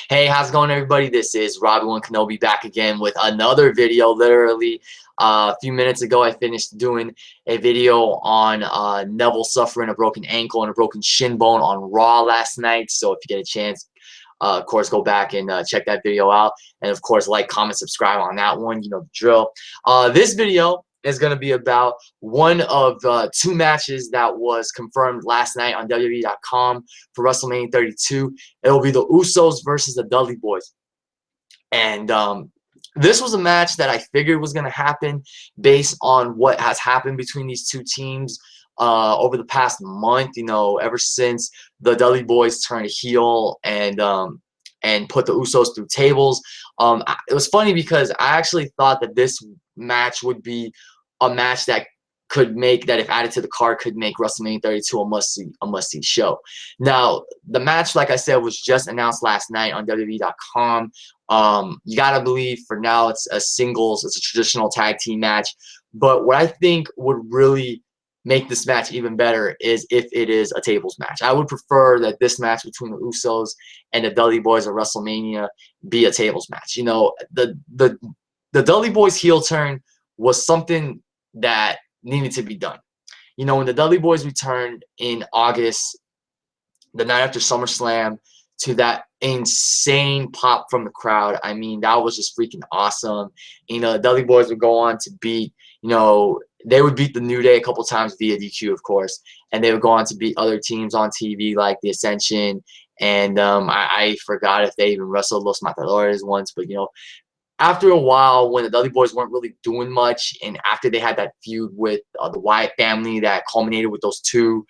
Hey, how's it going, everybody? This is Robbie1 Kenobi back again with another video. Literally, a few minutes ago, I finished doing a video on Neville suffering a broken ankle and a broken shin bone on Raw last night. So if you get a chance, of course, go back and check that video out. And of course, like, comment, subscribe on that one. You know the drill. This video is going to be about one of two matches that was confirmed last night on WWE.com for WrestleMania 32. It will be the Usos versus the Dudley Boyz. And this was a match that I figured was going to happen based on what has happened between these two teams over the past month. You know, ever since the Dudley Boyz turned heel and put the Usos through tables. It was funny because I actually thought that this match would be a match that could make that, if added to the card, could make WrestleMania 32 a must-see show. Now, the match, like I said, was just announced last night on WWE.com. You gotta believe for now it's a singles, it's a traditional tag team match. But what I think would really make this match even better is if it is a tables match. I would prefer that this match between the Usos and the Dudley Boyz at WrestleMania be a tables match. You know, the Dudley Boyz heel turn was something that needed to be done. You know, when the Dudley Boyz returned in August, the night after SummerSlam, to that insane pop from the crowd, I mean, that was just freaking awesome. You know, the Dudley Boyz would go on to beat, you know, they would beat the New Day a couple times via DQ, of course, and they would go on to beat other teams on TV like the Ascension, and I forgot if they even wrestled Los Matadores once, but, you know, after a while, when the Dudley Boyz weren't really doing much, and after they had that feud with the Wyatt family that culminated with those two,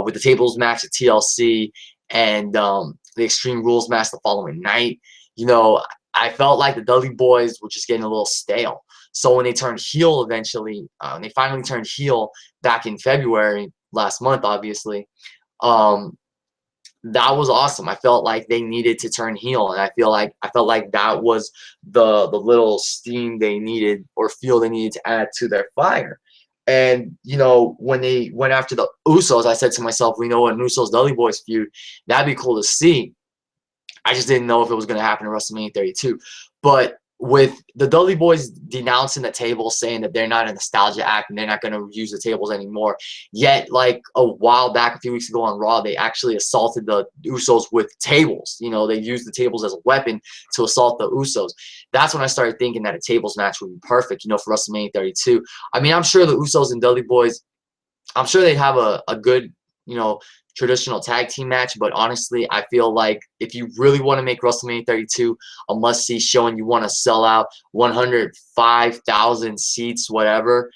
with the tables match at TLC and the Extreme Rules match the following night, you know, I felt like the Dudley Boyz were just getting a little stale. So when they turned heel eventually, they finally turned heel back in February, last month, obviously, that was awesome. I felt like they needed to turn heel, and I felt like that was the little steam they needed, or fuel they needed to add to their fire. And you know, when they went after the Usos, I said to myself, we know an Usos Dudley Boyz feud, that'd be cool to see. I just didn't know if it was going to happen in WrestleMania 32. But with the Dudley Boyz denouncing the tables, saying that they're not a nostalgia act and they're not going to use the tables anymore, yet like a while back, a few weeks ago on Raw, they actually assaulted the Usos with tables. You know, they used the tables as a weapon to assault the Usos. That's when I started thinking that a tables match would be perfect, you know, for WrestleMania 32. I mean, I'm sure the Usos and Dudley Boyz, I'm sure they have a good, you know, traditional tag team match, but honestly, I feel like if you really want to make WrestleMania 32 a must-see show and you want to sell out 105,000 seats, whatever,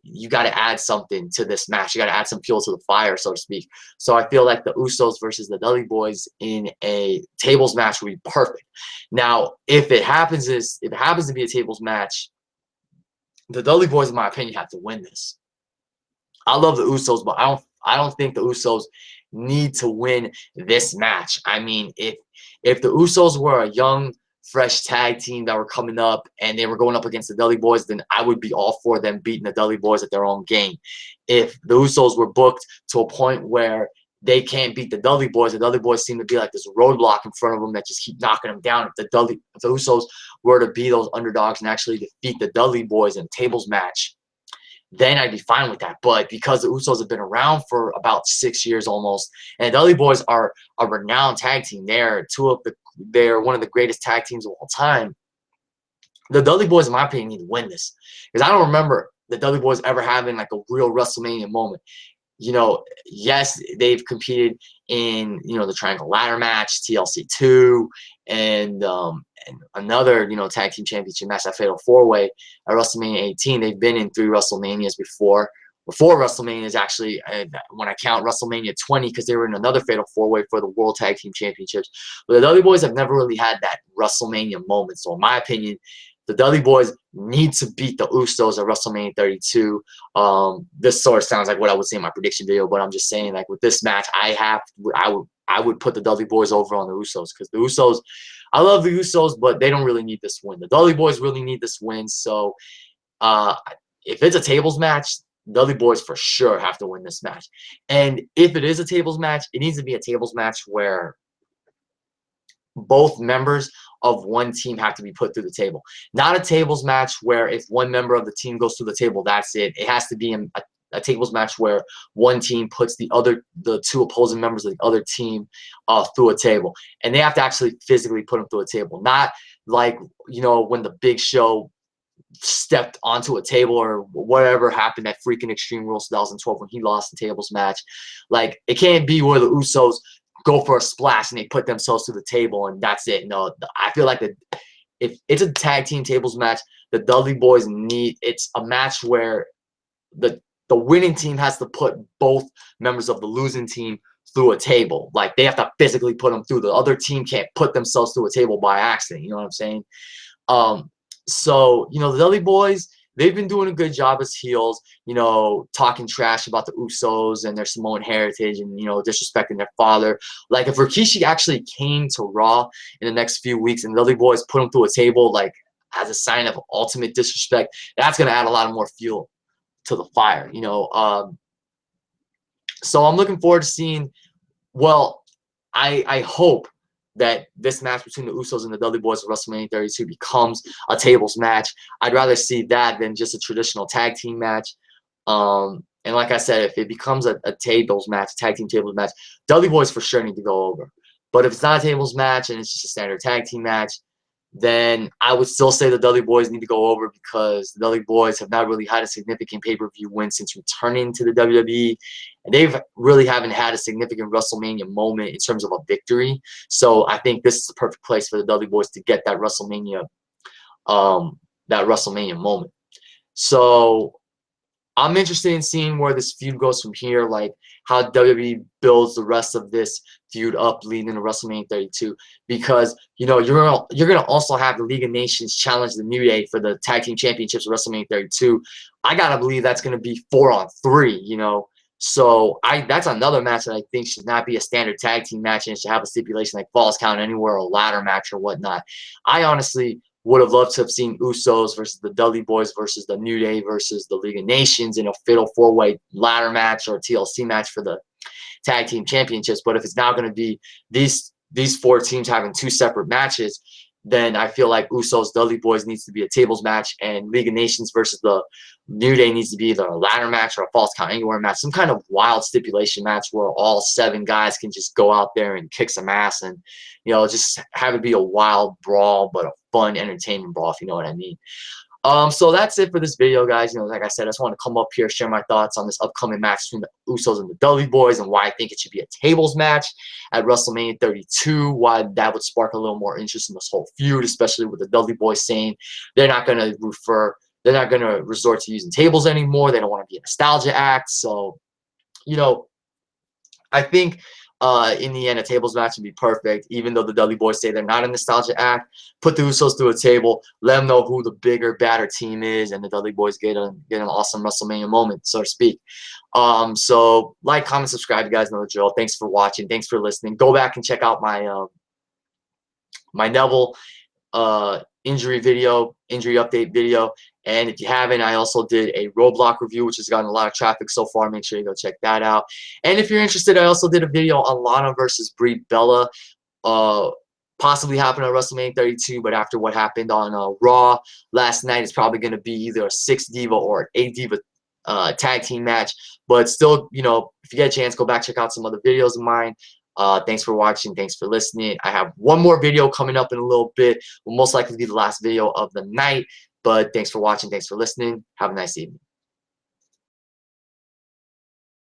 you got to add something to this match. You got to add some fuel to the fire, so to speak. So I feel like the Usos versus the Dudley Boyz in a tables match would be perfect. Now, if it happens to be a tables match, the Dudley Boyz, in my opinion, have to win this. I love the Usos, but I don't think the Usos need to win this match. I mean, if the Usos were a young, fresh tag team that were coming up and they were going up against the Dudley Boyz, then I would be all for them beating the Dudley Boyz at their own game. If the Usos were booked to a point where they can't beat the Dudley Boyz seem to be like this roadblock in front of them that just keep knocking them down. If the Usos were to be those underdogs and actually defeat the Dudley Boyz in a tables match, then I'd be fine with that. But because the Usos have been around for about 6 years almost, and the Dudley Boyz are a renowned tag team, they're one of the greatest tag teams of all time. The Dudley Boyz, in my opinion, need to win this, because I don't remember the Dudley Boyz ever having like a real WrestleMania moment. You know, yes, they've competed in, you know, the Triangle Ladder match, TLC 2, and another, you know, tag team championship match, that Fatal 4-Way at WrestleMania 18. They've been in 3 WrestleManias before. 4 WrestleManias, actually, when I count WrestleMania 20, because they were in another Fatal 4-Way for the World Tag Team Championships. But the Dudley Boyz have never really had that WrestleMania moment. So in my opinion, the Dudley Boyz need to beat the Usos at WrestleMania 32. This sort of sounds like what I would say in my prediction video, but I'm just saying, like, with this match, I would put the Dudley Boyz over on the Usos, because the Usos, I love the Usos, but they don't really need this win. The Dudley Boyz really need this win. So if it's a tables match, Dudley Boyz for sure have to win this match. And if it is a tables match, it needs to be a tables match where both members of one team have to be put through the table. Not a tables match where if one member of the team goes through the table, that's it. It has to be a tables match where one team puts the two opposing members of the other team through a table, and they have to actually physically put them through a table. Not like, you know, when the Big Show stepped onto a table or whatever happened at freaking Extreme Rules 2012 when he lost the tables match. Like, it can't be where the Usos go for a splash and they put themselves to the table and that's it. No, I feel like if it's a tag team tables match, the Dudley Boyz it's a match where the winning team has to put both members of the losing team through a table. Like, they have to physically put them through. The other team can't put themselves through a table by accident. You know what I'm saying? So, you know, the Dudley Boyz, they've been doing a good job as heels, you know, talking trash about the Usos and their Samoan heritage and, you know, disrespecting their father. Like, if Rikishi actually came to Raw in the next few weeks and the Dudley Boyz put him through a table, like, as a sign of ultimate disrespect, that's going to add a lot of more fuel to the fire, you know. So I'm looking forward to seeing, well, I hope that this match between the Usos and the Dudley Boyz at WrestleMania 32 becomes a tables match. I'd rather see that than just a traditional tag team match. And like I said, if it becomes a tables match, tag team tables match, Dudley Boyz for sure need to go over. But if it's not a tables match and it's just a standard tag team match, then I would still say the Dudley Boyz need to go over because the Dudley Boyz have not really had a significant pay-per-view win since returning to the WWE. And they've really haven't had a significant WrestleMania moment in terms of a victory. So I think this is the perfect place for the Dudley Boyz to get that WrestleMania moment. So I'm interested in seeing where this feud goes from here, like how WWE builds the rest of this feud up leading into WrestleMania 32, because, you know, you're gonna also have the League of Nations challenge the New Day for the tag team championships at WrestleMania 32. I gotta believe that's gonna be 4-on-3, you know. So that's another match that I think should not be a standard tag team match and it should have a stipulation like Falls Count Anywhere or a ladder match or whatnot. I honestly would have loved to have seen Usos versus the Dudley Boyz versus the New Day versus the League of Nations in a fatal 4-way ladder match or TLC match for the tag team championships. But if it's now going to be these 4 teams having 2 separate matches, then I feel like Usos Dudley Boyz needs to be a tables match, and League of Nations versus the New Day needs to be either a ladder match or a Falls Count Anywhere match, some kind of wild stipulation match where all 7 guys can just go out there and kick some ass and, you know, just have it be a wild brawl, but a fun, entertaining brawl, if you know what I mean. So that's it for this video, guys. You know, like I said, I just want to come up here, share my thoughts on this upcoming match between the Usos and the Dudley Boyz and why I think it should be a tables match at WrestleMania 32, why that would spark a little more interest in this whole feud, especially with the Dudley Boyz saying they're not going to resort to using tables anymore. They don't want to be a nostalgia act. So, you know, I think in the end, a tables match would be perfect, even though the Dudley Boyz say they're not a nostalgia act. Put the Usos through a table, let them know who the bigger, badder team is, and the Dudley Boyz get an awesome WrestleMania moment, so to speak. So, like, comment, subscribe. You guys know the drill. Thanks for watching. Thanks for listening. Go back and check out my my Neville injury update video. And if you haven't, I also did a Roadblock review, which has gotten a lot of traffic so far. Make sure you go check that out. And if you're interested, I also did a video on Lana versus Brie Bella, possibly happening at WrestleMania 32. But after what happened on Raw last night, it's probably going to be either a 6-diva or an 8-diva tag team match. But still, you know, if you get a chance, go back, check out some other videos of mine. Thanks for watching. Thanks for listening. I have one more video coming up in a little bit. Will most likely be the last video of the night. But thanks for watching. Thanks for listening. Have a nice evening.